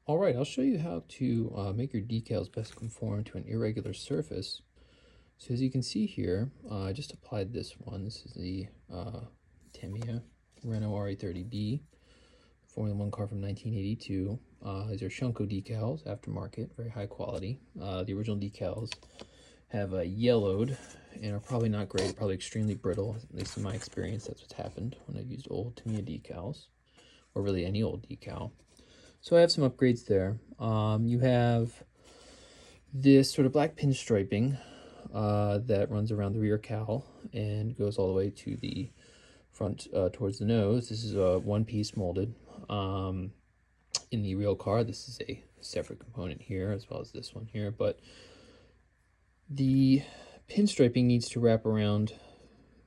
All right, I'll show you how to make your decals best conform to an irregular surface. So as you can see here, I just applied this one. This is the Tamiya Renault RA30B Formula One car from 1982. These are Shunko decals, aftermarket, very high quality. The original decals have yellowed and are probably not great, probably extremely brittle. At least in my experience, that's what's happened when I've used old Tamiya decals, or really any old decal. So I have some upgrades there. You have this sort of black pinstriping that runs around the rear cowl and goes all the way to the front towards the nose. This is a one-piece molded. In the real car, this is a separate component here as well as this one here, but the pinstriping needs to wrap around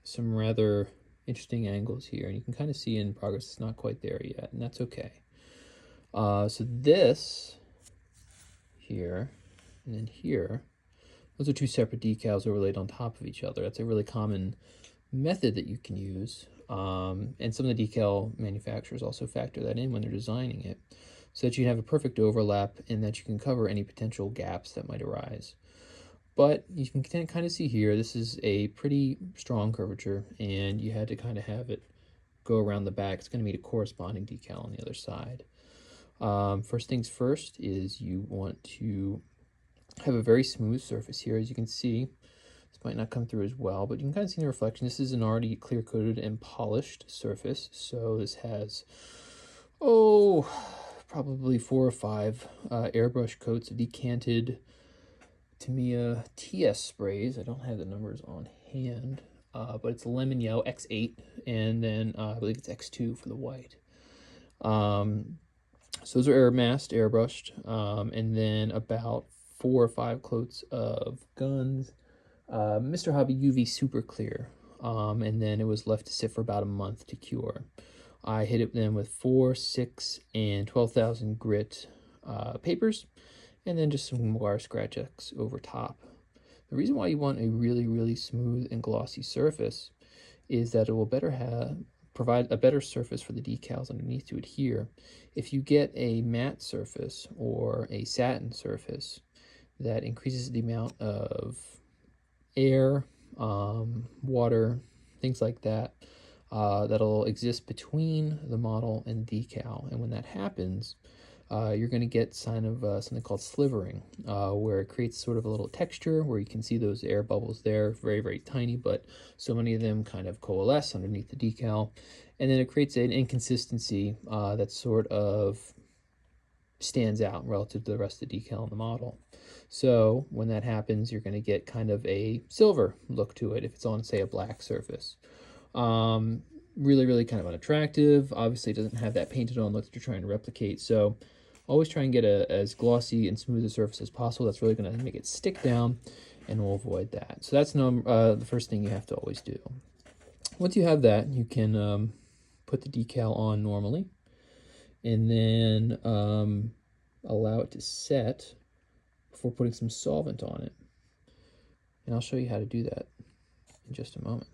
some rather interesting angles here, and you can kind of see in progress it's not quite there yet, and that's okay. So this here and then here, those are two separate decals overlaid on top of each other. That's a really common method that you can use. And some of the decal manufacturers also factor that in when they're designing it, so that you have a perfect overlap and that you can cover any potential gaps that might arise. But you can kind of see here, this is a pretty strong curvature, and you had to kind of have it go around the back. It's going to meet a corresponding decal on the other side. First things first is you want to have a very smooth surface here. As you can see, this might not come through as well, but you can kind of see the reflection. This is an already clear coated and polished surface, so this has probably 4 or 5 airbrush coats of decanted Tamiya TS sprays. I don't have the numbers on hand, but it's lemon yellow X8, and then I believe it's X2 for the white. So those are air masked, airbrushed, and then about 4 or 5 coats of guns. Mr. Hobby UV Super Clear, and then it was left to sit for about a month to cure. I hit it then with 4, 6, and 12,000 grit papers, and then just some wire scratch X over top. The reason why you want a really, really smooth and glossy surface is that it will provide a better surface for the decals underneath to adhere. If you get a matte surface or a satin surface, that increases the amount of air, water, things like that, that'll exist between the model and decal. And when that happens, you're going to get something called slivering, where it creates sort of a little texture where you can see those air bubbles there, very, very tiny, but so many of them kind of coalesce underneath the decal. And then it creates an inconsistency that sort of stands out relative to the rest of the decal on the model. So when that happens, you're going to get kind of a silver look to it if it's on, say, a black surface. Really, really kind of unattractive. Obviously, it doesn't have that painted on look that you're trying to replicate. So always try and get as glossy and smooth a surface as possible. That's really going to make it stick down, and we'll avoid that. So that's the first thing you have to always do. Once you have that, you can put the decal on normally, and then allow it to set before putting some solvent on it. And I'll show you how to do that in just a moment.